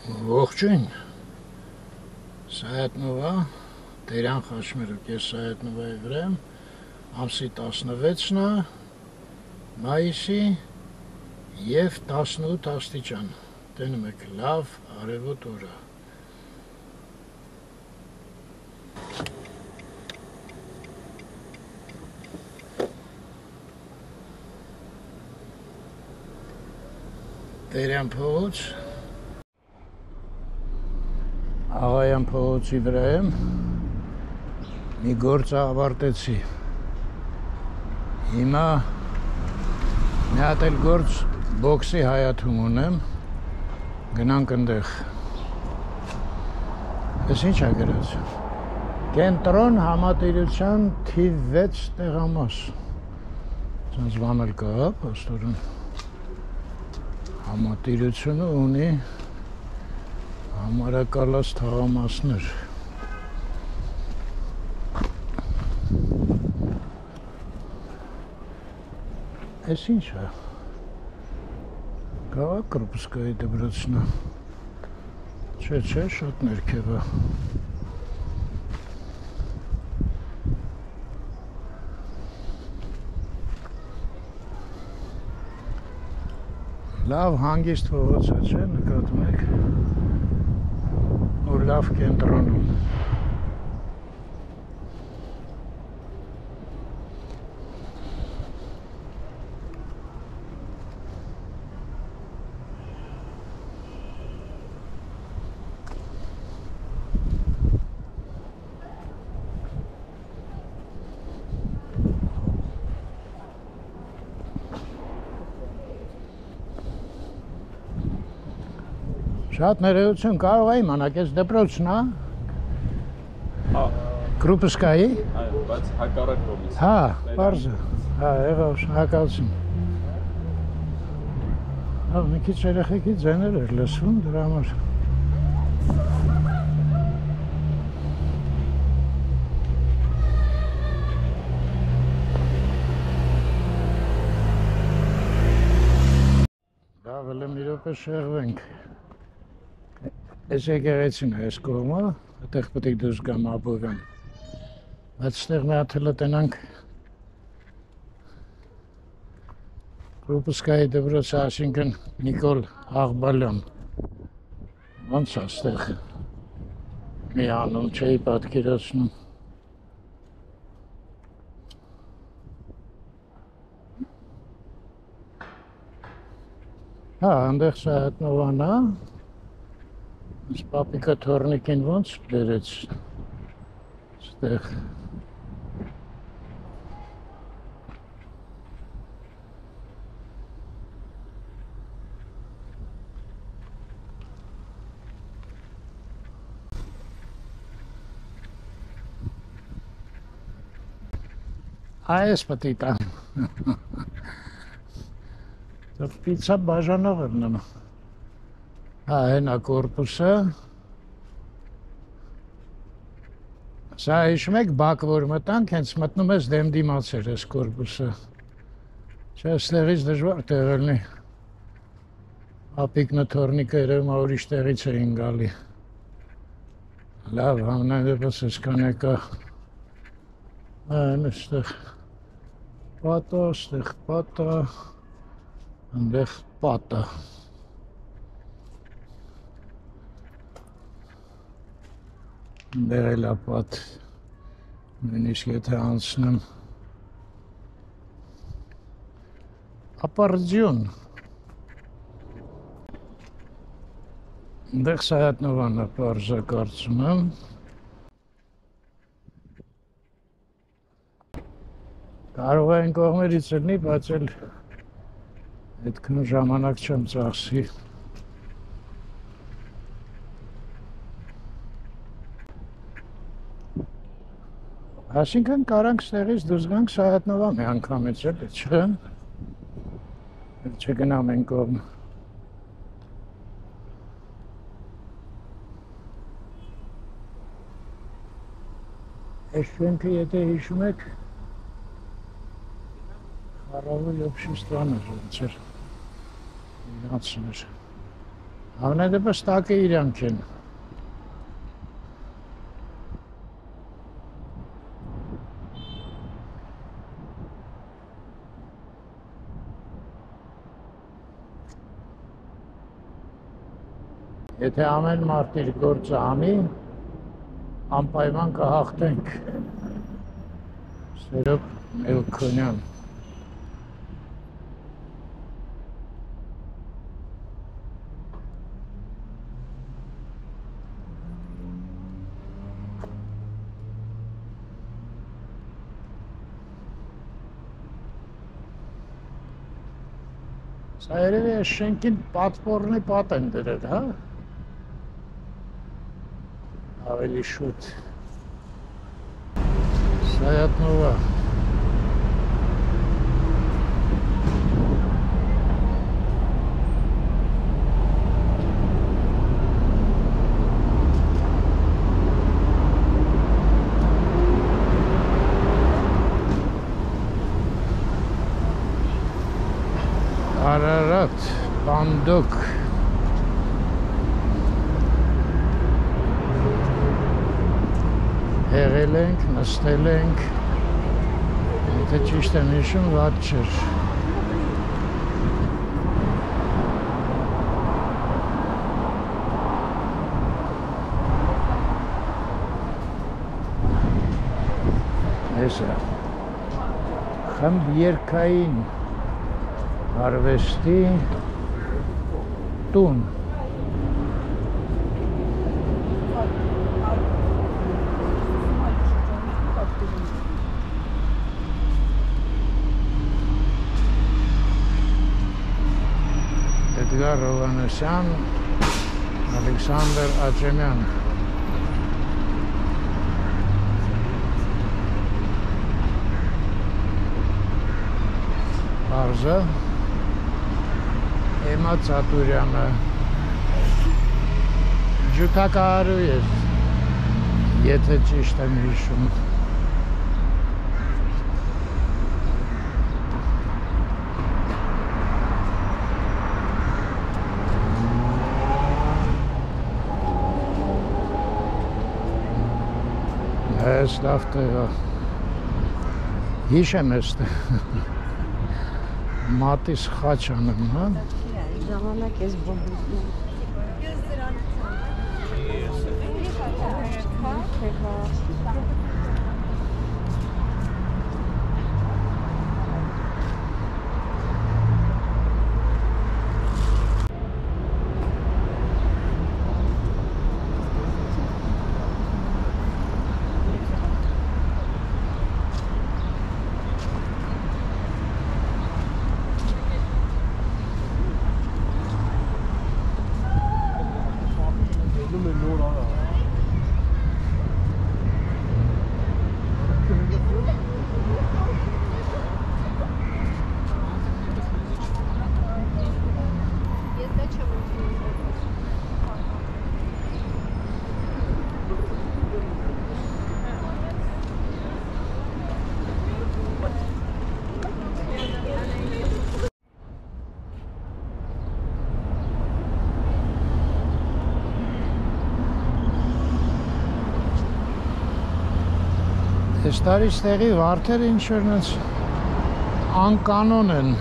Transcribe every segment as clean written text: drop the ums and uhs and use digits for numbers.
Ողջույն, Սայաթնովա, Տերյան Խաչմերուկ, ես Սայաթնովայի վրա եմ, ամսի 16-ն է, մայիսի և 18 աստիճան, տենում եք լավ արևոտ օր է։ Տերյան փողոց, Աղայան փողոցի վրա եմ, մի գործ ավարտեցի, հիմա մի հատ էլ գործ բոքսի հայաթում ունեմ, գնանք ընդեղ, ես ինչ է գրած, կենտրոն համատիրության թիվ 6 տեղամաս, սենց բան էլ կա, պաստորեն, համատիրությունը ունի համարակալած թաղամասներ։ Էս ինչ է։ Գավա Կրուպսկայի դպրոցն է։ Չէ, շատ ներքև է։ Լավ հանգիստ փողոց է, չէ՞, նկատում եք։ Ու լավ կենտրոնում։ Շատ ներողություն, կարող է իմանալ, այս դպրոցն է։ Հա։ Կրուպսկայի։ Այո, բայց հակառակ կողմից։ Հա, բարձ է։ Հա, եղավ, շնորհակալություն։ Հա, մի քիչ երեխեքի ձայներ էր լսվում դրա համար։ Լավ, էլ մի րոպե շեղվենք։ Այս եկեղեցին է այս կողմը, այդտեղ պետք է դուրս գամ ապուրեմ։ Բայց այդտեղ մի հատ հլը տենանք Կրուպսկայի դպրոցը, այսինքն Նիկոլ Աղբալյան։ Ոնց է այդտեղ մի անուն չէի պատկերացնում։ Հա, այնտեղ Սայաթնովան է։ Այս պապիկը թորնիկին ոնց բերեց ստեղ։ Այս պետք է տամ։ Պիցա բաժանող էր նման։ Հա, հենա կորպուսը։ Սա հիշում եք բակ, որ մտանք, հենց մտնում ես դեմ դիմաց էր այս կորպուսը։ Չէ, այստեղից դժվար տեղել լինի։ Ապիկն ու թորնիկը երևում է ուրիշ տեղից էին գալի։ Լավ, ամենայն դեպս այսքան եկա։ Այն այստեղ պատա, այստեղ պատա, այնտեղ պատա։ Դեր էլ ապատ, նույնիսկ եթե անցնեմ ապարդյուն դեղ Սայաթնովան է պարզա կարծում եմ կարող է այն կողմերից ելնի, բայց էլ այդքան ժամանակ չեմ ծախսի Այսինքն կարանք ստեղից դուրս գանք Սայաթնովա մի անգամից էլ, չէ, չգնամ են կողմ։ Այս շենքը եթե հիշում եք, խառավը Լոբշիստվան էր, ոնց էր իրանցն էր։ Հավնետեպս տակը իրանք են։ Եթե ամեն մարդ իր գործը անի, անպայման կհաղթենք։ Սերոբ Մելքոնյան։ Սա երևի է շենքին պատվորնի պատ են դրել, հա? Ավելի շուտ։ Սայատնովա։ Արարատ, Պանդոկ։ Եղել ենք, նստել ենք, եթե ճիշտ եմ հիշում, վատ չէր։ Հեսա, խմբ երկային արվեստի տուն։ Էդգար Հովհաննիսյան, Ալեքսանդր Աճեմյան։ Արզը Էմա Ծատուրյանը ջութակահարու էր, եթե ճիշտ եմ հիշում։ Այս լավ տեղ է։ Հիշեմ էստեղ։ Մատիս խաչ անեմ, հա։ Ժամանակ ես բոբուտում։ Այս տարի ստեղի վարդերը ինչ-որ անկանոն են։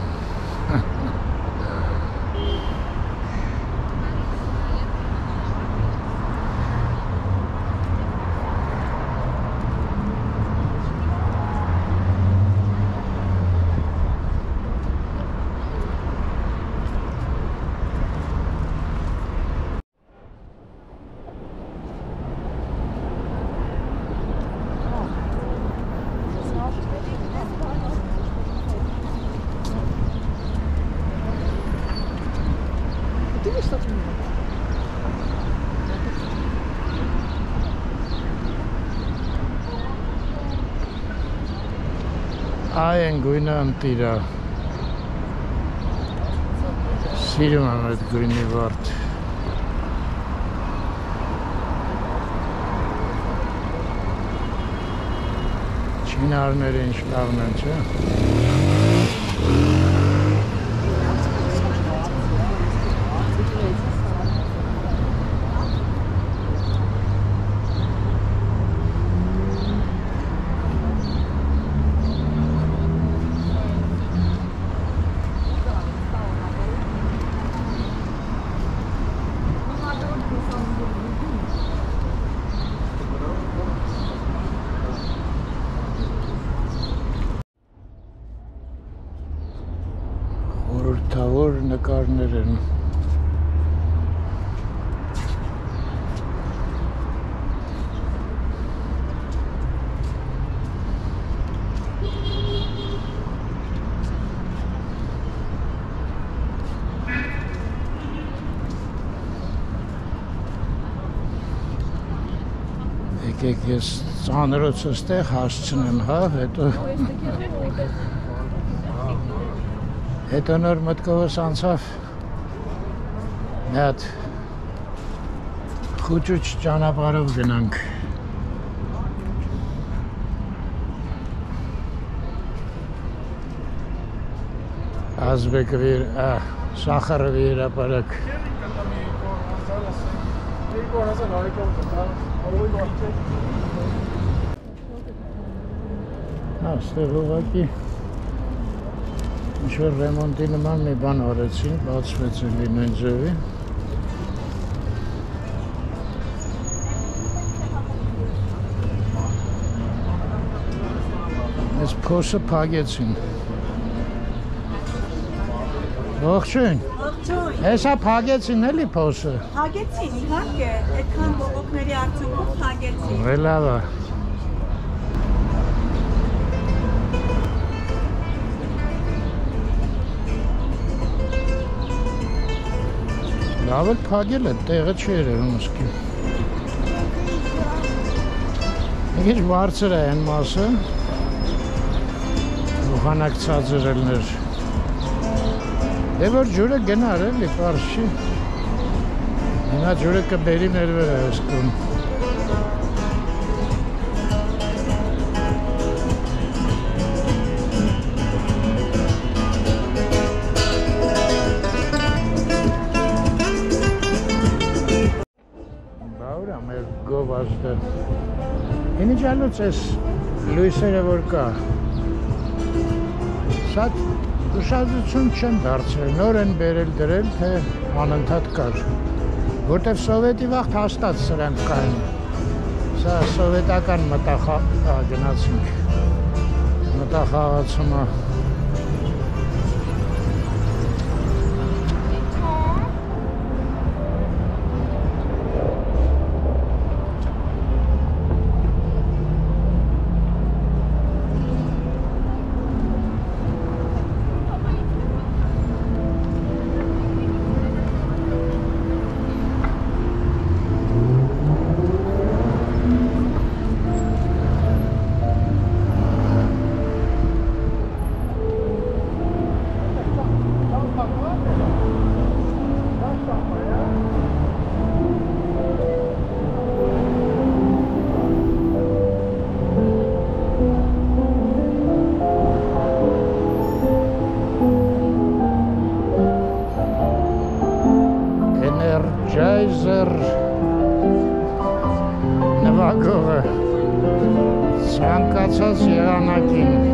Այ են գույնը ընտիրա։ Սիրում եմ այդ գույնի վարդ։ Չինարները ինչ լավն են, չէ՞։ Եկեք ես ծանրոցս տեղ հասցնեմ, հա, հետո նոր մտքովս անցավ մի հատ խուճուճ ճանապարհով գնանք Ազբեկը Սախարովի հրապարակ Աստեղ ուղղակի ինչ-որ ռեմոնտի նման մի բան արեցին, բացվեց նույն ձևի Այս փոսը փակեցին Ողջույն Հեսա փակեցին էլի փոսը Փակեցին, իհարկե, այդքան բողոքների արդյունքում փակեցին Լավ է Լավ էլ փակել է, տեղը չի երևում ոսկի Մի քիչ բարձր է այն մասը Ուղանակ ցածր ելներ Դե որ ջուրը գնար էլի, պարզ չի Հիմա ջուրը կբերի մեր վրա այս կողմ Ինչ ալուց ես լույսերը որ կա Սա ուշադրություն չեն դարձրել, նոր են բերել դրել, թե անընդհատ կար Որտև սովետի վաղտ հաստատ սրանք կային Սա սովետական գնացինք Մտախաղացումը նվագողը ցանկացած եղանակին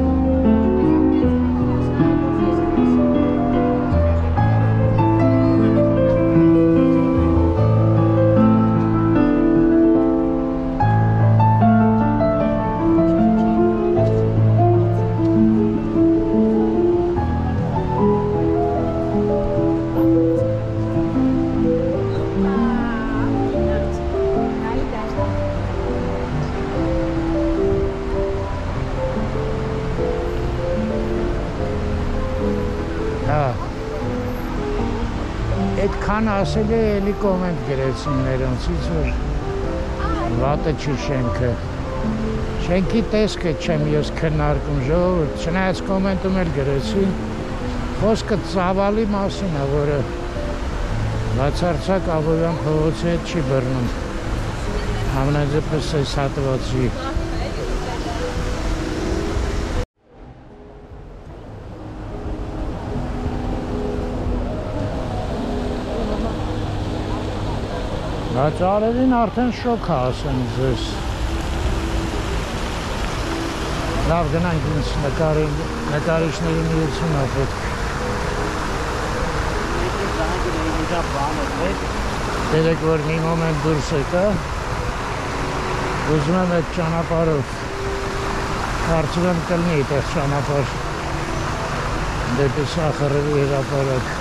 Այդքան ասել է էլի կոմենտ գրեցին ներոնցից, որ վատը չի շենքը Շենքի տեսքը չեմ ես քննարկում ժողովուրդ, չնայած կոմենտում էլ գրեցի Խոսքը ծավալի մասին է, որը բացարձակ Աբովյան փողոցի հետ չի բռնում Ամենաձեպս այս հատվածի Բայց արևին արդեն շոք է ասեմ ձեզ Լավ գնանք ինձ նկարիչների միությունը պետք Դերեք որ մի մոմենտ դուրս եկա Ուզում եմ այդ ճանապարհով Կարծում եմ կլինի այդտեղ ճանապարհ Դեպի Սախարովի հրապարակ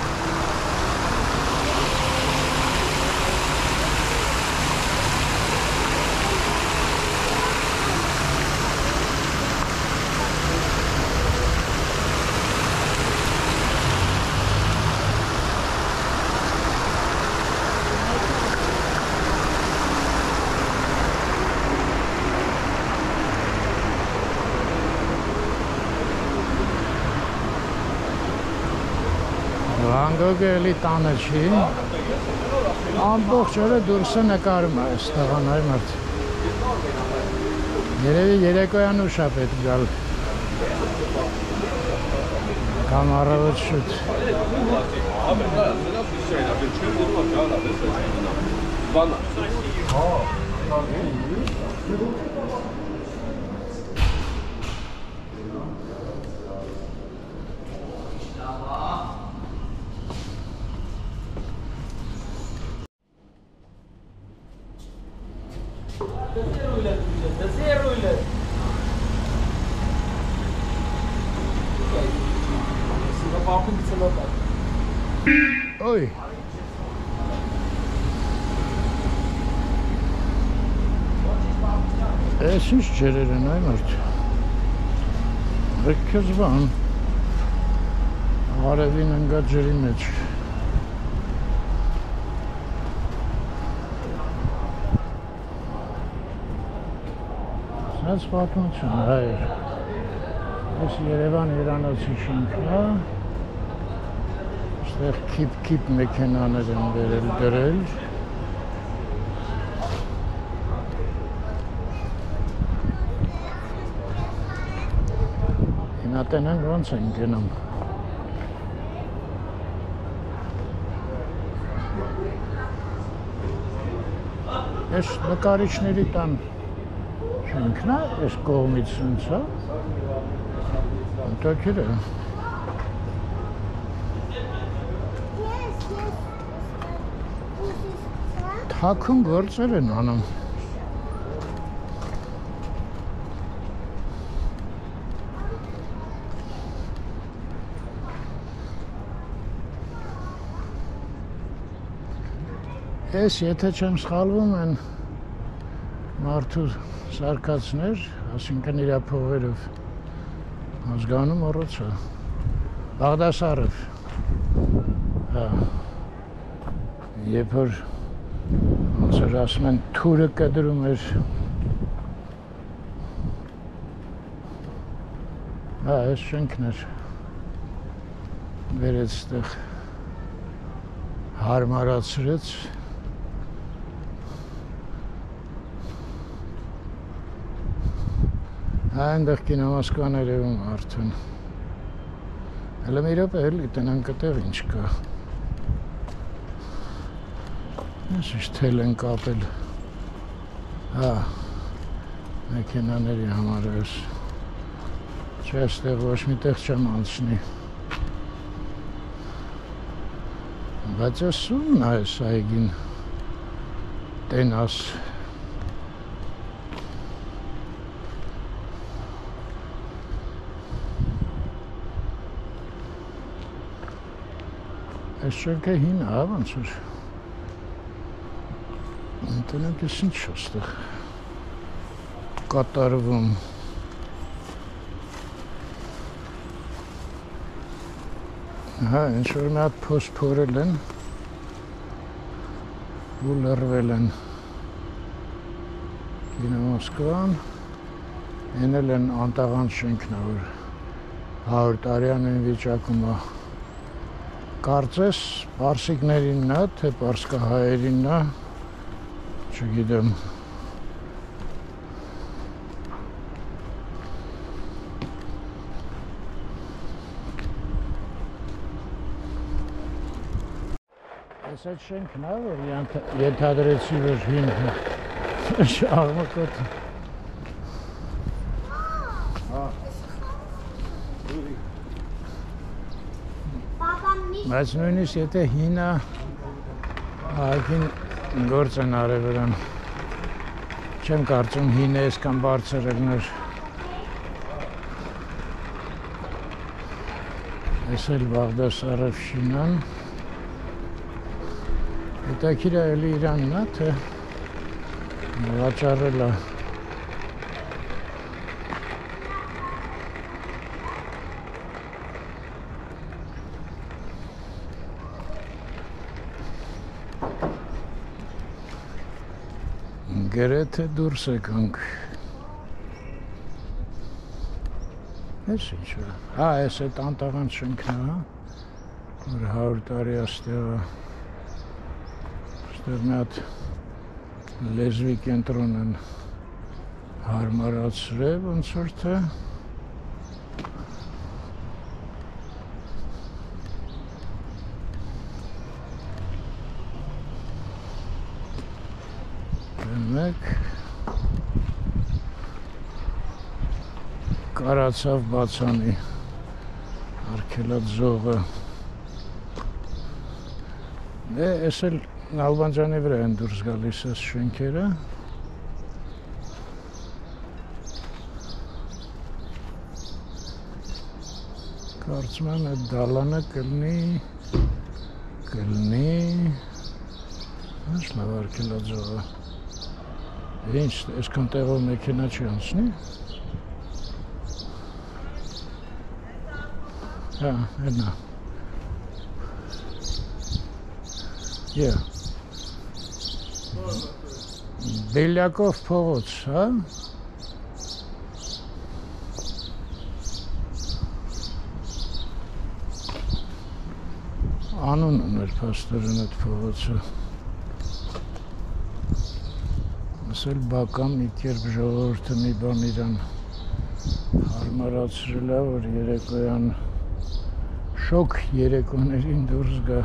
Գոգը էլի տանը չի։ Ամբողջ օրը դուրսը նկարում է այս տղան, այ մարդ։ Երևի երեկոյան ուշ է պետք գալ։ Կամ առավոտ շուտ։ Oi. Էս ինչ ջրեր են այ մարդ։ Ռեքեզվան։ Արևին ընկա ջրի մեջ։ Սենց պատմություն, հայր։ Ես Երևան Երանոցի շենքն է։ Այստեղ քիպ մեքենաներ են վերել դրել։ Հիմա տենանք ոնց են գնում։ Ես նկարիչների տան շենքն է, ես կողմից սենց է։ Ընտակիր է։ Թաքուն գործեր են անում։ Ես եթե չեմ սխալվում են մարդու սարկացներ, ասինքն իրա փողերով ազգանում առոցը, Բաղդասարով, երբ որ ոնց որ ասում են թուրը կդրում էր, այս շենքն էր, վերեց ստեղ հարմարացրեց, այնտեղ կինոմոսկվան երևում արդեն։ Հələ մի րոպե էլի տնանք այդտեղ ինչ կա։ Ես ինչ թել են կապել։ Հա, մեքենաների համար ես։ Չէ, այստեղ ոչ միտեղ չեմ անցնի։ Բայց ես ումն է այս այգին տենաս։ Այս շենքը հին է, ոնց որ ընտենանք ես ինչ ոստեղ կատարվում։ Հա, ինչ-որ մի հատ փոս փորել են ու լրվել են կինոմոսկվան, ենել են անտաղանդ շենքն է, որ 100 տարյանին վիճակում է։ Կարծես պարսիկներինն է, թե պարսկահայերինն է, չգիտեմ։ Այս այդ շենքն է, որ ենթադրեցի, որ հին շաղմկոտ։ Բայց նույնիսկ եթե հին է, ահագին գործ են արել վրան։ Չեմ կարծում հին է այսքան բարձր եղներ։ Այս էլ Բաղդասարով շինան։ Հետաքրքիր է էլի իրանն է, թե վաճառել է։ Գրեթե դուրս եկանք։ Այս ինչ է։ Հա, այս այդ անտաղանդ շենքն է, հա։ 100 տարի աստեղը ստեղ մի հատ լեզվի կենտրոն են հարմարացրել ոնց որ թե մեկ կարացավ բացանի արգելած զողը Ես էլ Նալբանդյանի վրա են դուրս գալիս այս շենքերը կարծում եմ այդ դալանը կլինի ինչ լավ արգելած զողը Ինչ, այսքան տեղով մեքենա չի անցնի Հա, հետնա Բելյակով փողոց, հա? Անուն ուներ փաստորեն այդ փողոցը Ասել բակամ մի կերպ ժողովուրդը մի բան իրան հարմարացրել է, որ երեկոյան շոկ երեկոներին դուրս գա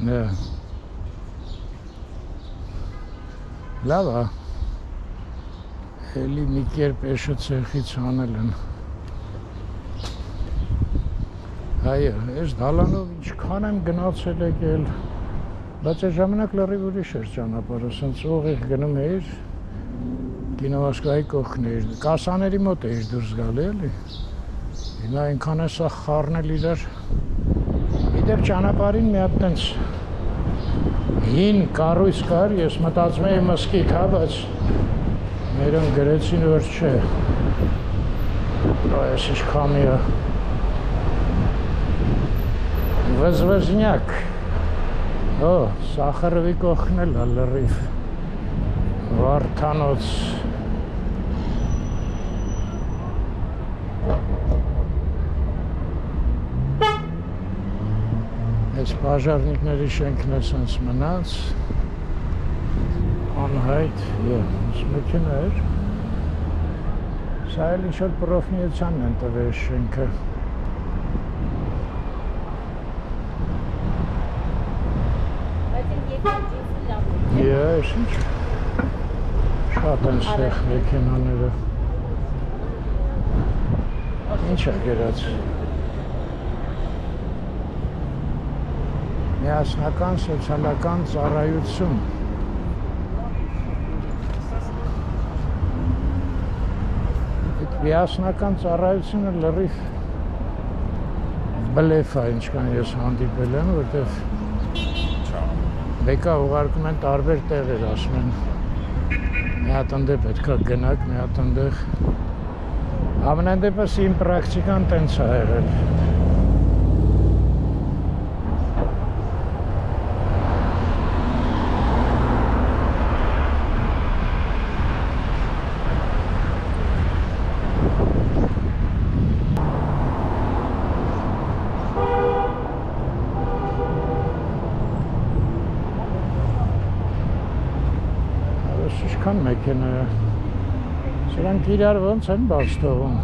Նե Լավ է Էլի մի կերպ էշը ցեխից հանել են Այո, այս դալանով ինչքան եմ գնացել եկել Բայց այս ժամանակ լրիվ ուրիշ էր ճանապարհը, սենց ուղիղ գնում էիր Կինովասկայի կողքն էիր, կասաների մոտ էիր դուրս գալի էլի Հիմա այնքան է սա խառնել իրար Իդեպ ճանապարհին մի հատ տենց հին կառույց կար, ես մտածում էի մզկիթ, հա, բայց մերոն գրեցին, որ չէ Այս ինչ քամի է Վզվզնյակ Օ, Սախարովի կողքն էլ է լրիվ Վարդանոց Այս բաժարնիկների շենքն է սենց մնաց Անհայտ, մեքենա էր Սա էլ ինչ-որ պրոֆնիացյանն են տվել շենքը Ես ինչ շատ են ստեղ մեքենաները Ինչ է գերած Միասնական սոցիալական ծառայություն Այդ միասնական ծառայությունը լրիվ բլեֆ է ինչքան ես հանդիպել եմ որտեվ Բեկա ուղարկում են տարբեր տեղեր, ասում են մի հատ ընդե պետք է գնաք, մի հատ ընդեղ Ամենայն դեպս իմ պրակտիկան տենց է եղել Ինչքան մեքենա է Սրանք իրար ոնց են բաց թողում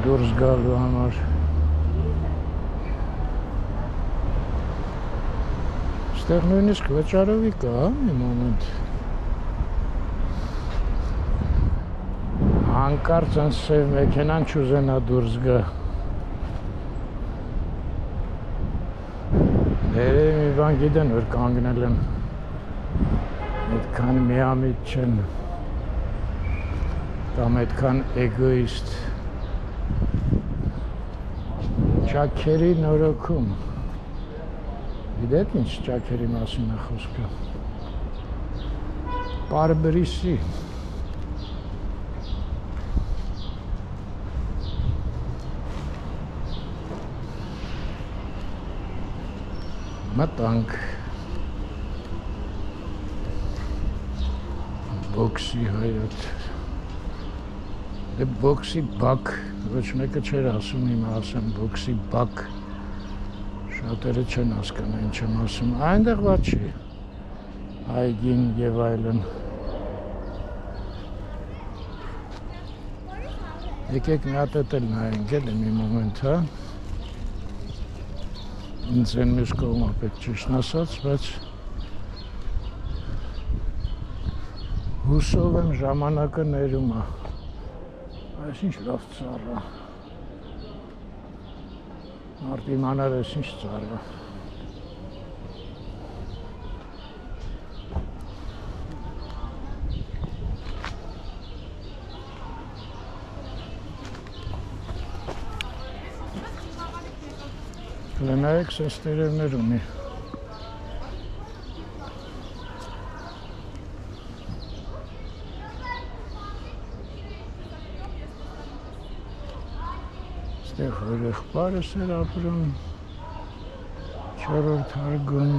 դուրս գալու համար Ստեղ նույնիսկ վճարովի կա, մի մոմենտ Հանկարծ են սև մեքենան չուզենա դուրս գա Դերը մի բան գիտեն, որ կանգնել են Այդքան միամիտ չեն կամ այդքան էգոիստ Ճաքերի նորոգում Գիտեք ինչ ճաքերի մասին է խոսքը Պարբրիսի Մտանք Բոքսի հայոց Դե բոքսի բակ, ոչ մեկը չէր ասում, հիմա ասեմ բոքսի բակ։ Շատերը չեն հասկանում ինչ եմ ասում, այնտեղ ված չի, այգին և այլն։ Եկեք մի հատ էլ նայենք էլի մի մոմենտ, հա։ Ինձ են մյուս կողմը պետք ճիշտ ասած, բայց հուսով եմ ժամանակը ներում է։ Այս ինչ լավ ծառա։ Մարդ իմանար այս ինչ ծառա։ Կլենայեք սես տերևներ ունի։ Ստեղ որ եղբայրս էր ապրում, 4-րդ հարգում,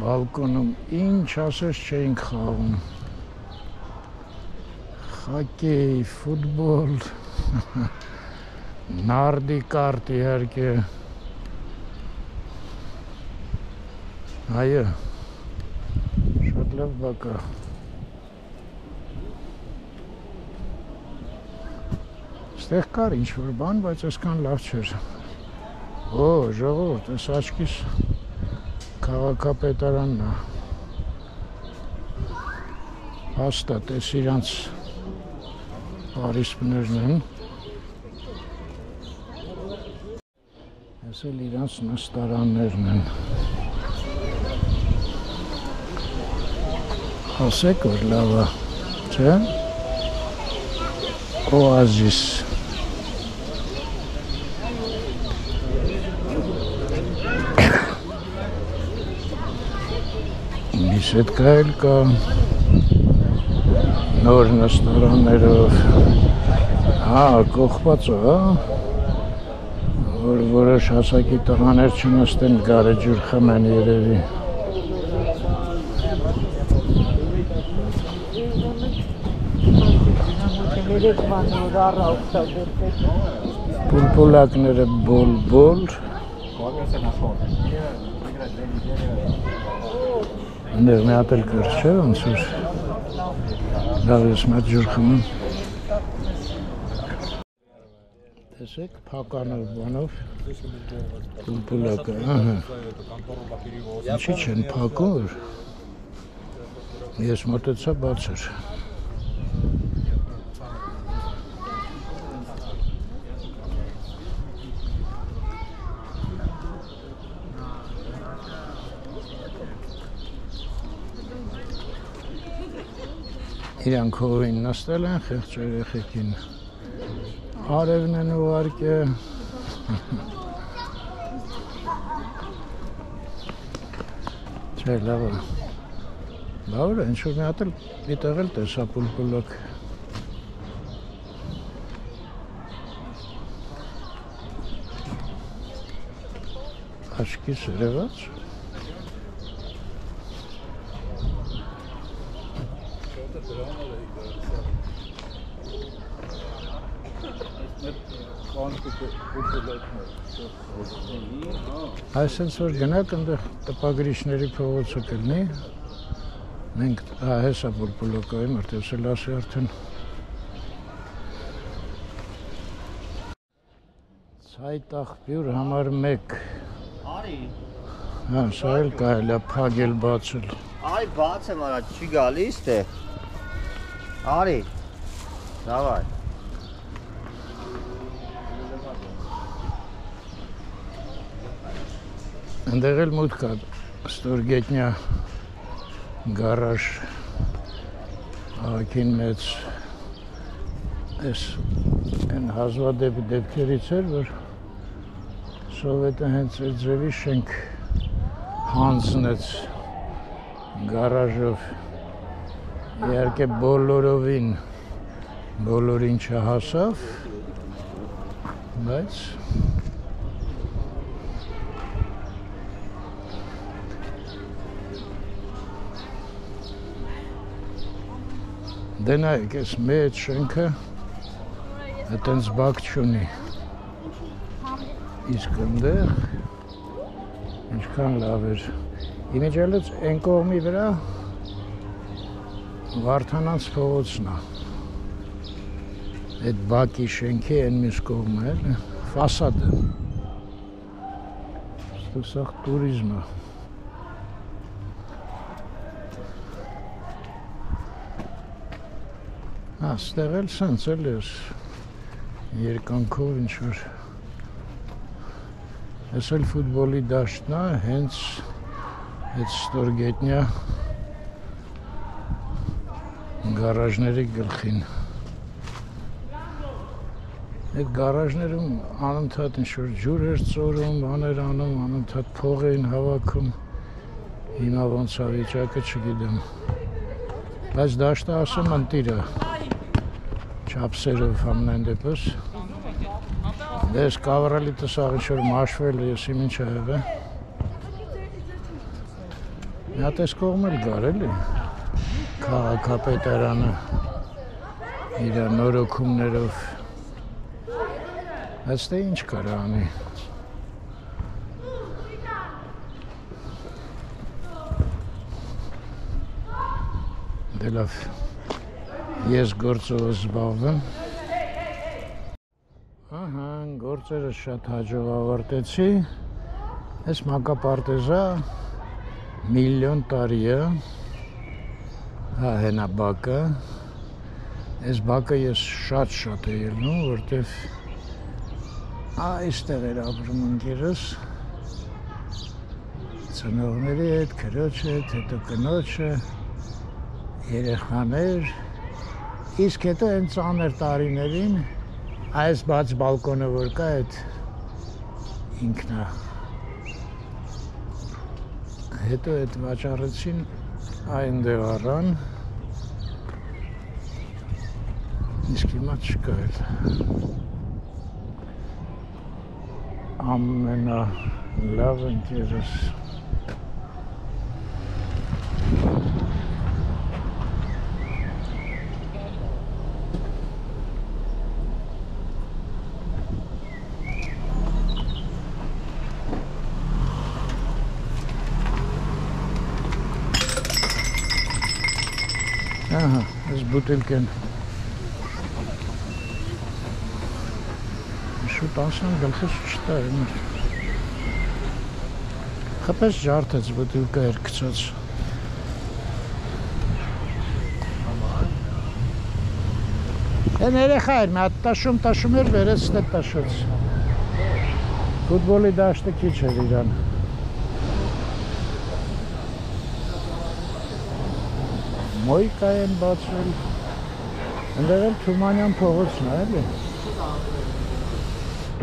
բալկոնում ինչ ասես չէինք խաղում, խոկեյ, ֆուտբոլ, նարդի կարտ իհարկե, այո, շատ լավ բակ է։ Ստեղ կար ինչ-որ բան, բայց այսքան լավ չէր։ Օ, ժողովուրդ, այս աչքիս քաղաքապետարանն է։ Հաստատ, այս իրանց պարիսպներն են։ Այս էլ իրանց նստարաններն են։ Ասեք, որ լավ է, չէ՞։ Օազիս։ Բիսեդկա էլ կա, նոր նստարաններով, հա, կողպած է, հա, որ որոշ հասակի տղաներ չնստեն գարեջուր խմեն երևի։ Պուլպուլակները բոլ-բոլ։ Nder մի հատ էլ կար, չէ՞ ոնց որ։ Լավ ես մի հատ ջուր խմեմ։ Տեսեք, փականով բանով պուլպուլակը, ահա։ Ինչի չեն փակում, որ ես մոտեցա բաց էր։ Իրանք հովին նստել են, խեղճ երեխեքին արևն են ուղարկե։ Չէ, լավ է։ Լավ է, ինչ-որ մի հատ էլ դիտեղ էլ տեսա պուլպուլակ։ Աչքիս երևաց։ Այսենց որ գնաք ընդեղ տպագրիչների փողոցը կլնի, մենք հեսա պուլպուլոկայի մրտեսել ասի արդեն ցայտ աղբյուր համար 1 Արի հա, սա էլ կարելի է փակել բացել Արի բաց եմ արա, չի գալիս թե Արի Դավայ Ընդեղ էլ մուտք կա ստորգետնյա գարաժ աղաքին մեծ այս են հազվադեպ դեպքերից էր, որ սովետը հենց այդ ձևի շենք հանձնեց գարաժով իհարկե բոլորովին բոլորին չհասավ, բայց Դե նայեք, այս մեծ շենքը այտենց բակ չունի։ Իսկ ընդեղ ինչքան լավ էր։ Իմիջիալից այն կողմի վրա Վարդանանց փողոցն է։ Այդ բակի շենքի այն մյուս կողմը է, ֆասադը։ Սա տուրիզմը։ Աստեղ էլ սենց էլ ես երկանքով ինչ-որ ես էլ ֆուտբոլի դաշտն է, հենց այդ ստորգետնյա գարաժների գլխին։ Այդ գարաժներում անընդհատ ինչ-որ ջուր էր ծորում, բաներ անում, անընդհատ փող էին հավաքում։ Հիմա ոնց է վիճակը չգիտեմ։ Բայց դաշտը ասում ընտիրը չափսերով ամեն դեպս։ Դες կավրալի տեսաղ ինչ-որ մաշվել ես իմ ինչ է եղել։ Մի հատ այս կողմ էլ գար էլի։ Քաղաքապետարանը իր նորոգումներով Բայց դե ինչ կարա անի։ Դե լավ, ես գործով զբաղվեմ։ Ահա, գործերը շատ հաջող ավարտեցի։ Այս մանկապարտեզը միլիոն տարի է։ Հա հենա բակը։ Այս բակը ես շատ է ելնում, որտև այստեղ էր ապրում ընկերս ծնողների հետ, քրոջը հետ, հետո կնոջը, երեխաներ, իսկ հետո այն ծանր տարիներին այս բաց բալկոնը որ կա այդ ինքն է։ Հետո այդ վաճառեցին այնտեղ առան, իսկ հիմա չկա էլ։ Ամենա լավ ընկերս։ Ահա, այս բուտելկեն։ Շուտ անցան գլխս չտա իմ։ Խպես ջարդեց բուտելկա էր գցած։ Են երեխա էր, մի հատ տաշում էր, վերեց դե տաշեց։ Ֆուտբոլի դաշտը քիչ էր իրան։ Մոյկա են բացել, ընդեղ էլ Թումանյան փողոցն է, էլի։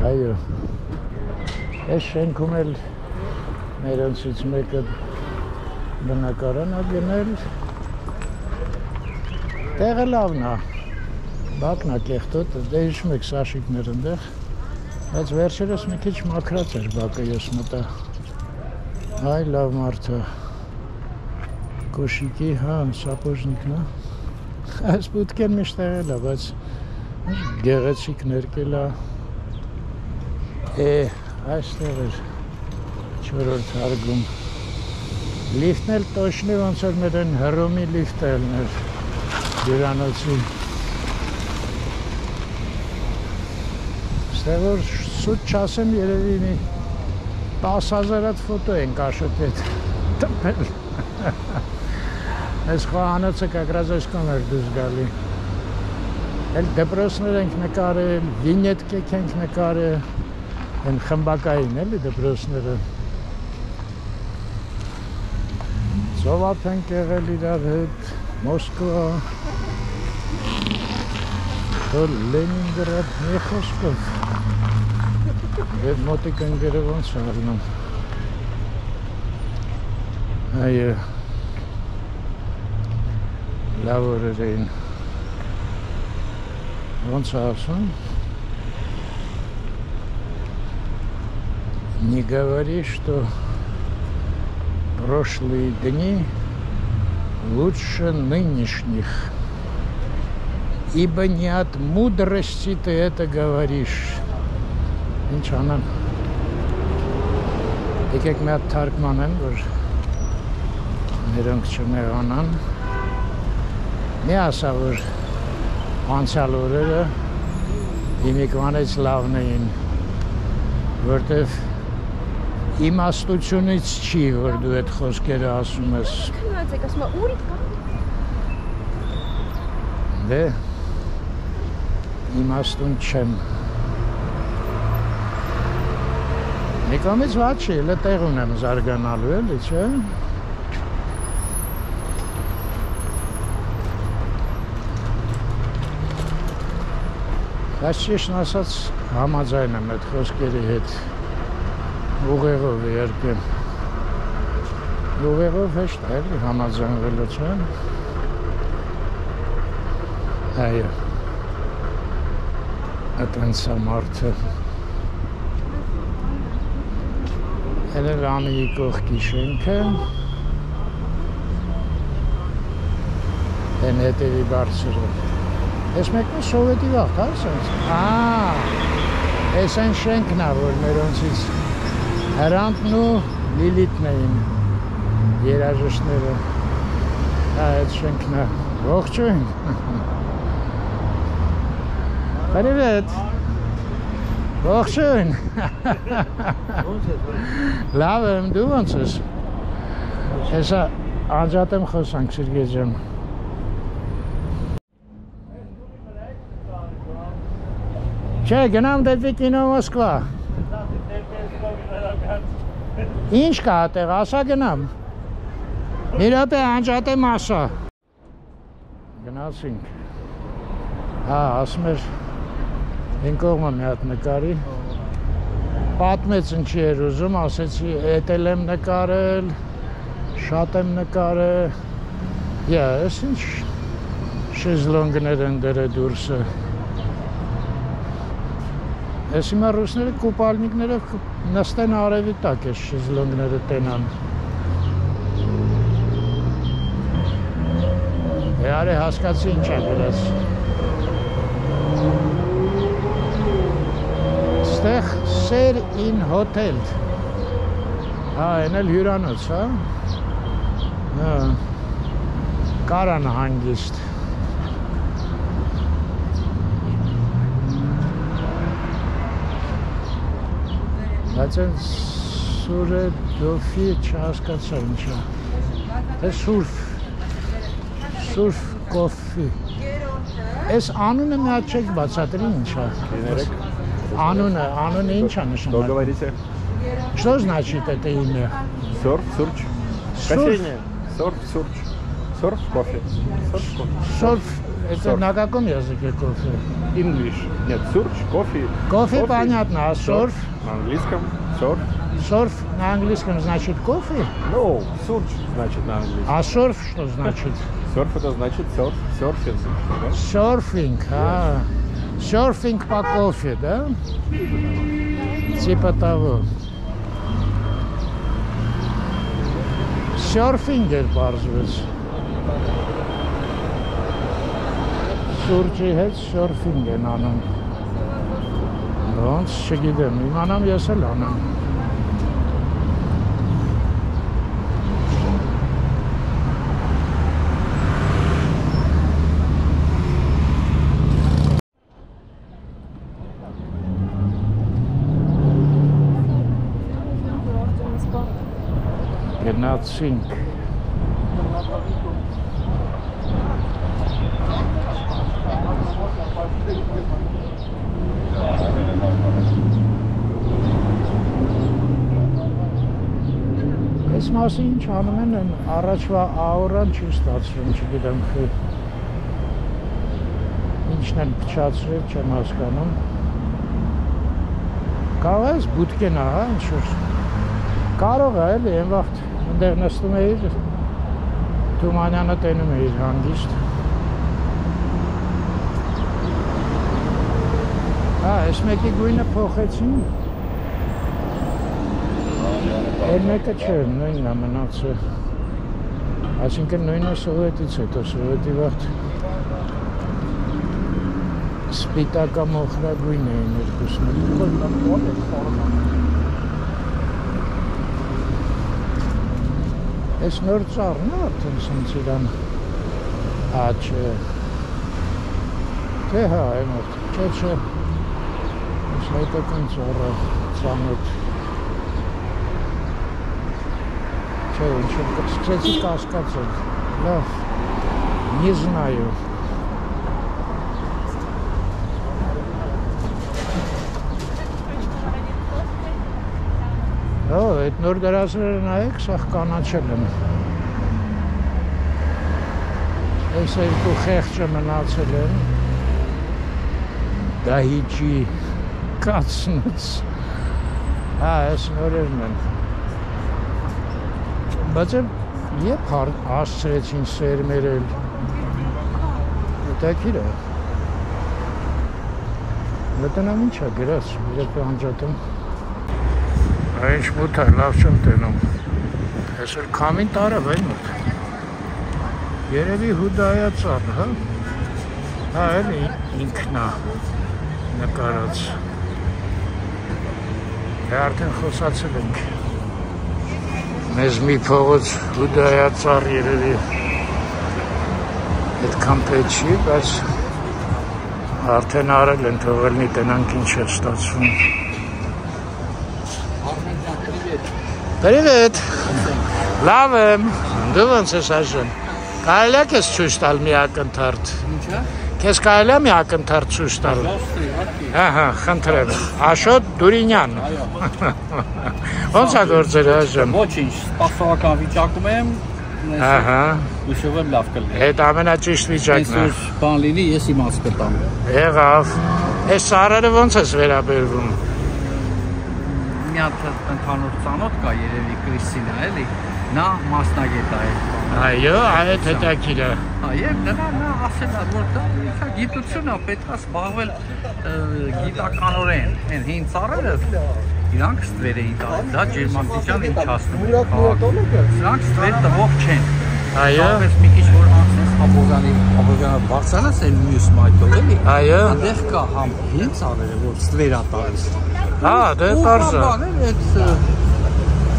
Այո, այս շենքում էլ մերոնցից մեկը բնակարան է գնել, տեղը լավն է, բակն է կեղտոտ, դե հիշում եք Սաշիկներ ընդեղ, բայց վերջերս մի քիչ մաքրած էր բակը ես մտա, այ լավ մարդ է։ Կոշիկի, հա, սապոժնիկն է։ Այս բուտկեն միշտ եղել է, բայց գեղեցիկ ներկել է։ Այստեղ էր 4-րդ հարգում։ Լիֆտն էլ տոշնի ոնց որ մեր են հռոմի լիֆտը էր հյուրանոցի։ Ստեղ որ սուտ չասեմ երևի մի 10,000 հատ ֆոտո են կաշոտետ տպել։ Այս խոհանոցը կակրած այսքան էր դուս գալի։ Էլ դպրոցներ ենք նկարել, վինետկեք ենք նկարել, են խմբակային էլի դպրոցները։ Ծովափ ենք եղել իրար հետ, Մոսկվա, Լենինգրադ, մի խոսքով։ Եվ մոտիկ ընկերը ոնց է առնում։ Այո, լավ օրեր էին, ոնց է ասում, не говори, что прошлые дни лучше нынешних. ибо не от мудрости ты это говоришь. Ինչ անան։ Եկեք մի հատ թարգմանեմ, որ նրանք չմեղանան։ Մի ասա, որ անցյալ օրերը իմիկվանից լավն էին, որտև իմաստությունից չի, որ դու այդ խոսքերը ասում ես։ Քնացեք, ասում եմ, ուրիշ կա։ Դե իմաստուն չեմ։ Մի կողմից վատ չի, էլ տեղ ունեմ զարգանալու էլի, չէ՞։ Բայց ճիշտն ասած համաձայն եմ այդ խոսքերի հետ ուղեղով երկեմ։ Ուղեղով հեշտ է էլի համաձայնվելը, չէ՞։ Այո։ Այդպես է մարդը։ Էլ Ռամիի կողքի շենքը։ Են հետևի բարձրը։ Ես մեկն սովետի վաղ, հա, սենց։ Ես այն շենքն է, որ մերոնցից Հրանտն ու Լիլիթն էին երաժիշտները։ Հա, այդ շենքն է։ Ողջույն։ Привет։ Ողջույն։ Լավ եմ, դու ոնց ես։ Հեսա անջատ եմ խոսանք, Սիրգեյ ջան։ Չէ, գնամ դեպի կինո Մոսկվա։ Ինչ կա այդտեղ, ասա գնամ։ Մի րոպե անջատ եմ ասա։ Գնացինք։ Հա, ասում էր հին կողմը մի հատ նկարի։ Պատմեց ինչի էր ուզում, ասեցի էտել եմ նկարել, շատ եմ նկարել։ Ես ինչ շեզլոնգներ են դրել դուրսը։ Ես հիմա ռուսները կուպալնիկներով նստեն արևի տակ ես շեզլոնգները տենան։ Արի հասկացի ինչ է գրած։ Ստեղ սեր in hotel։ Հա, են էլ հյուրանոց, հա։ Հա։ Կարան հանգիստ։ Բայց են սուրը դոֆի չհասկացա ինչ է։ Դե Surf coffee։ Այս անունը մի հատ չեք բացատրի ինչ է։ Անունը ինչ է նշանակում։ Что говорите? Что значит это имя? Surf, сурч. Кофейня. Surf, сурч. Surf, кофе. Surf, это на каком языке кофе? English. Нет, сурч, кофе. Кофе понятно, а surf? На английском. Surf. Surf на английском значит кофе? Ну, сурч значит на английском. А surf что значит? Surf это значит серфинг. Серфинг, серфинг по кофе, да? Типа того. Серфинг բարձրից։ Սուրճի հետ սերֆինգ են անում։ Ոնց չգիտեմ, իմանամ ես էլ անեմ։ Գնացինք։ Այս մասը ինչ անում են, առաջվա աուրան չի ստացվում, չգիտեմ, ինչն են փչացրել, չեմ հասկանում։ Կարող ես բուտկեն ահա, ինչ-որ։ Կարող է, էլի, այն վաղտ ընդեղ նստում էիր, Թումանյանը տենում էիր հանգիստ։ Այս մեկի գույնը փոխեցին։ Այն մեկը չէ, նույնն է մնացել։ Այսինքն նույնը սովետից հետո, սովետի վաղտ։ Սպիտակամոխրագույն էին երկուսն։ Այս նոր ծառն է արդեն սենց իրան աչը։ Թե հա, էմոտ, չէ, այս հայկական ծառը ծանոթ։ Չէ, ինչ-որ սկսեցի կասկածել, լավ, не знаю։ Այդ նոր դրածները նայեք, սաղ կանաչել են։ Այս երկու խեղճը մնացել են։ Դահիճի կացնուց։ Հա, այս նորերն են։ Բայց եբ հասցրեցին սերմերել։ Հետաքրքիր է։ Մտնամ ինչ է գրած, իրեկ հանջատեմ։ Ինչ մութ է, լավ չեմ տենում։ Այսօր քամին տարավ այն մոտ։ Երևի հուդայա ծառ, հա։ Հա, էլի ինքնա նկարած։ Արդեն խոսացել ենք։ Մեզ մի փողոց հուդայա ծառ երևի այդքան պետք չի, բայց արդեն արել են, թողել մի տնանք ինչ է ստացվում։ Привет! Լավ եմ, դու ոնց ես այժմ։ Կարելի է քեզ ցույց տալ մի ակնթարթ։ Ինչա։ Քեզ կարելի է մի ակնթարթ ցույց տալ։ Ահա, խնդրեմ։ Աշոտ Դուրինյան։ Ոնց է գործերը այժմ։ Ոչինչ, սպասողական վիճակում եմ։ Ահա։ Հույսով եմ լավ կլինի։ Այդ ամենաճիշտ վիճակն է։ Այսօր բան լինի, ես իմաց կտամ։ Եղավ։ Այս ծառերը ոնց ես վերաբերվում։ Մի հատ ընդհանուր ծանոթ կա երևի Կրիստինա, էլի, նա մասնագետ է այդ բանը։ Այո, այդ հետաքրքիր է։ Եվ նա ասել է, որ դա գիտություն է, պետք է զբաղվել գիտականորեն։ Այն հին ծառերը իրանք ստվեր էին տալիս, դա ջերմաստիճան ընչացնում են քաղաքում։ Սրանք ստվեր տվող չեն։ Այո։ Բայց մի քիչ որ անցնես Աբովյանը բարձրանաց այն մյուս մայթով, էլի։ Այո։ Այնտեղ կա համ հին ծառերը, որ ստվեր է տալիս։ Հա, դե պարզ է։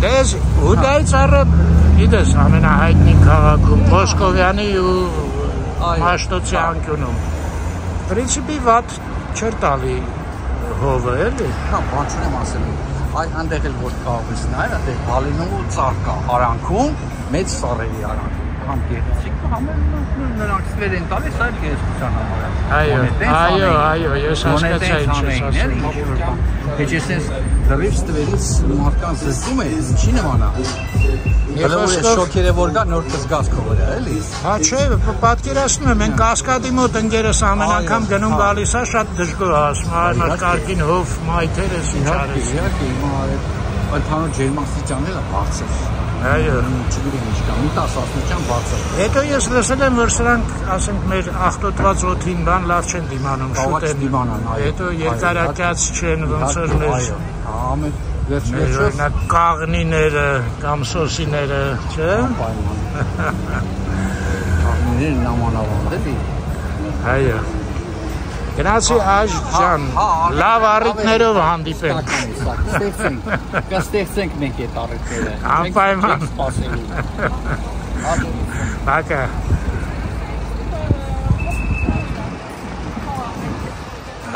Դες հուդայի ծառը, գիտես, ամենահայտնի քաղաքում, Մոսկովյանի ու Մաշտոցի անկյունում։ Պրինցիպի վատ չեր տալի հովը, էլի։ Հա, բան չունեմ ասել։ Այնտեղ էլ որ կարող ես նայել, այնտեղ Բալինու ծառ կա արանքում, մեծ ծառերի արանքում։ Համ գեղեցիկ, համ նրանք ստվեր են տալիս այլ գեղեցկության համար։ Այո, ես հասկացա ինչ ես ասում։ Հեչ ես դրիվ ստվերից մարդկան զսկում է, ինչի նմանա։ Շոքերը որ կա նոր կզգաց քո վրա, էլի։ Հա չէ, պատկերացնում եմ, մենք Կասկադի մոտ ընկերս ամեն անգամ գնում գալիս է, շատ դժգոհ ասում, այն կարգին հով մայթեր ես ինչ արես։ Իհարկե, հիմա ընդհանուր ջերմաստիճանն էլ է բարձր։ Այո։ Չգիտեմ ինչ կա, մի 10 աստիճան բարձր։ Հետո ես լսել եմ, որ սրանք, ասենք, մեր աղտոտված օդին բան լավ չեն դիմանում, շուտ են դիմանան, այո։ Հետո երկարակյաց չեն, ոնց որ մեր ամեն վերջ-վերջով օրինակ կաղնիները կամ սոսիները, չէ՞։ Կաղնիները նամանավանդ էլի։ Այո։ Գնացի Աշ ջան, լավ առիթներով հանդիպենք։ Կստեղծենք մենք այդ առիթները։ Անպայման։ Սպասելու։ Բակա։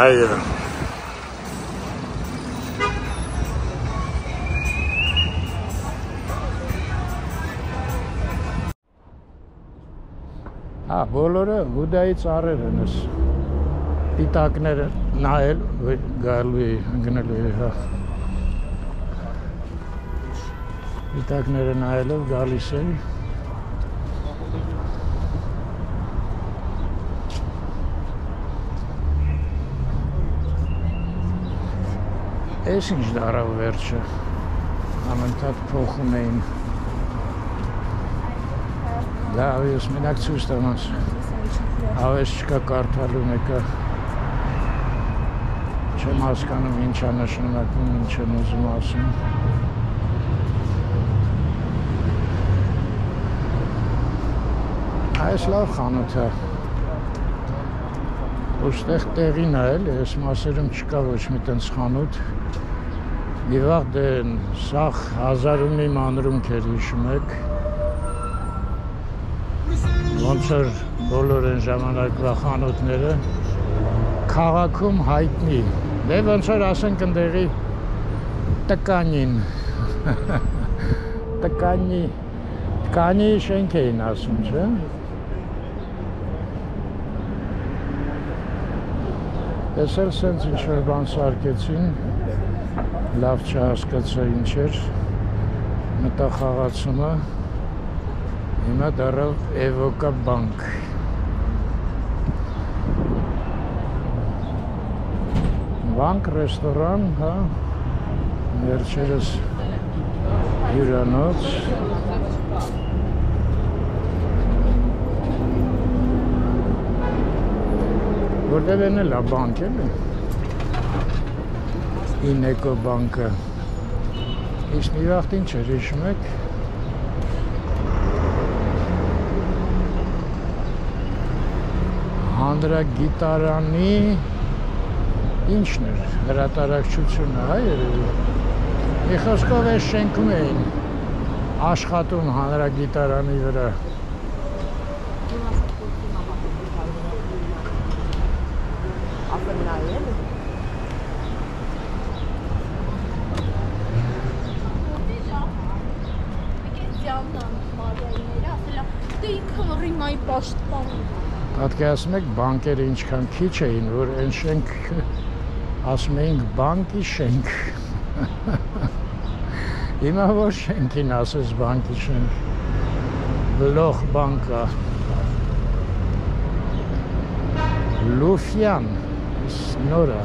Այո։ Հա, բոլորը հուդայի ծառեր են ես։ Պիտակները նայել, գալու է, ընգնելու է, հա։ Պիտակները նայելով գալիս են։ Ես ինչ դարավ վերջը, ամենթատ փոխում էին։ Լավ, ես մենակ ցույց տամ աս։ Հավես չկա կարդալու մեկը։ Չեմ հասկանում ինչ է նշանակում, ինչ եմ ուզում ասում։ Այս լավ խանութ է։ Ոստեղ տեղին է էլ, այս մասերում չկա ոչ մի տենց խանութ։ Մի վաղ դեն սաղ 1000-ում մի մանրումք էր հիշում եք։ Ոնց որ բոլոր են ժամանակվա խանութները քաղաքում հայտնի։ Դե ոնց որ ասենք ընդեղի տկանին։ Տկանի շենք էին ասում, չէ՞։ Ես էլ սենց ինչ-որ բան սարկեցին, լավ չհասկացա ինչ էր, մտա խաղացումը, հիմա դառավ Էվոկա բանկ։ Բանկ, ռեստորան, հա, վերջերս հյուրանոց։ Որտև են էլ բանկ էլ է, Ինեկո բանկը, իսկ մի վաղտ ինչ էր, հիշում եք, հանրագիտարանի ինչն էր, հրատարակչությունը, հա երևի, մի խոսքով էս շենքում էին աշխատում հանրագիտարանի վրա։ Պատկերացնում եք բանկերը ինչքան քիչ էին, որ այն շենքը ասում էինք բանկի շենք։ Հիմա որ շենքին ասես բանկի շենք։ Լոխ բանկա։ Լուֆյան, նորա։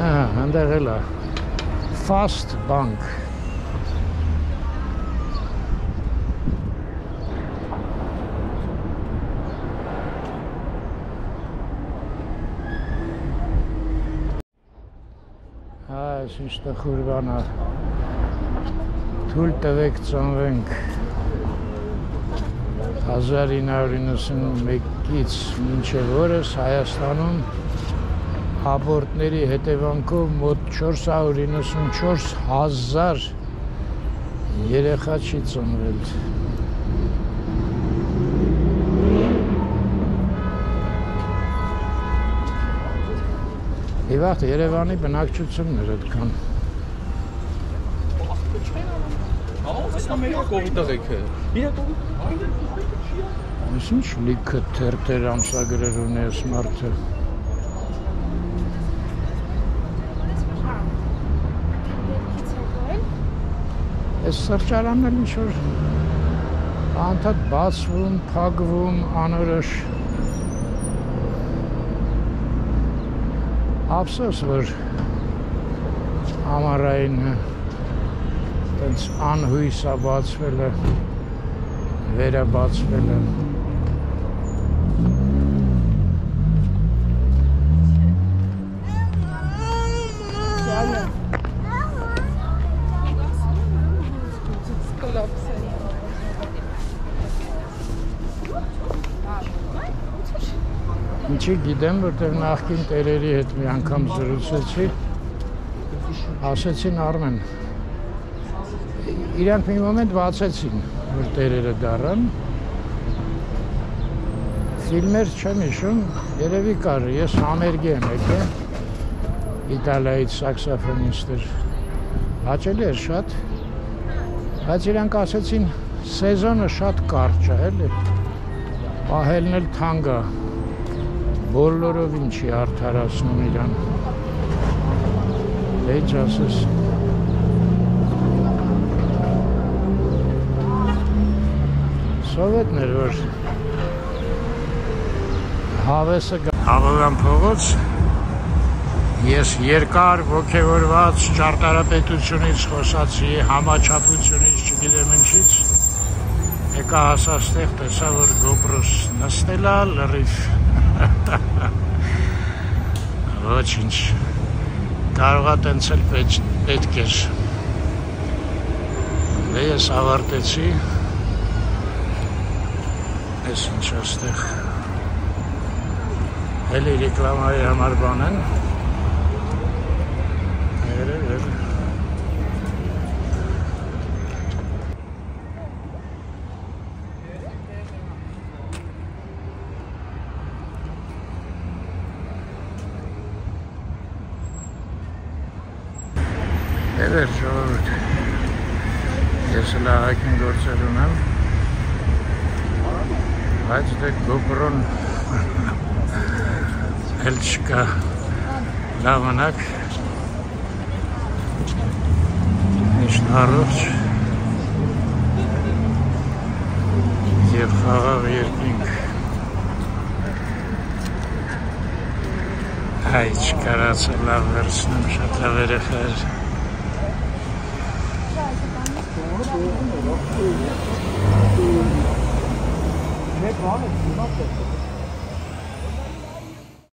Ահա, հանդեղ էլ է։ Fast bank։ Այս ինչ տխուրվան է, թույլ տվեք ծնվենք 1991-ից մինչև օրս Հայաստանում աբորտների հետևանքով մոտ 494,000 երեխա չի ծնվել։ Իվաղթ Երևանի բնակչություններ այդքան։ Այս ինչ լիքը թերթեր ամսագրեր ունի այս մարդը։ Այս սրճարանն էլ ինչ-որ անդադ բացվում, փակվում, անորոշ Ափսոս, որ ամառային տենց անհույս է բացվել է, վերաբացվել է։ Ինչի գիտեմ, որտեղ նախկին տերերի հետ մի անգամ զրուցեցի, ասեցին Արմեն, իրանք մի մոմենտ բացեցին, որ տերերը դառան, ֆիլմեր չեմ հիշում, երևի կար, ես համերգի եմ եկել, Իտալիայից սաքսոֆոնիստ էր, հաճելի էր շատ, բայց իրանք ասեցին, սեզոնը շատ կարճ է, էլի, պահելն էլ թանկ է, բոլորով ինչի արդարացնում իրան, ինչ ասես, սովետներ, որ հավեսը Աղովյան փողոց, ես երկար ոգևորված ճարտարապետությունից խոսացի, համաչափությունից, չգիտեմ ինչից, եկա հասաստեղ, տեսա, որ գոպրոս նստել է լրիվ, ոչինչ, կարողա տենց էլ պետք էր, դե ես ավարտեցի, ես ինչ աստեղ, Հելի ռեկլամայի համար բան են։ Էր ժողովուրդ, ես լահակին գործեր ունեմ, բայց դե գոպրոն էլ չկա լավանակ, միշտ առողջ և խաղաղ երկինք, հայ չկարացը լավ վերցնեմ, շատ լավ երեխա էր։ Ne puanı?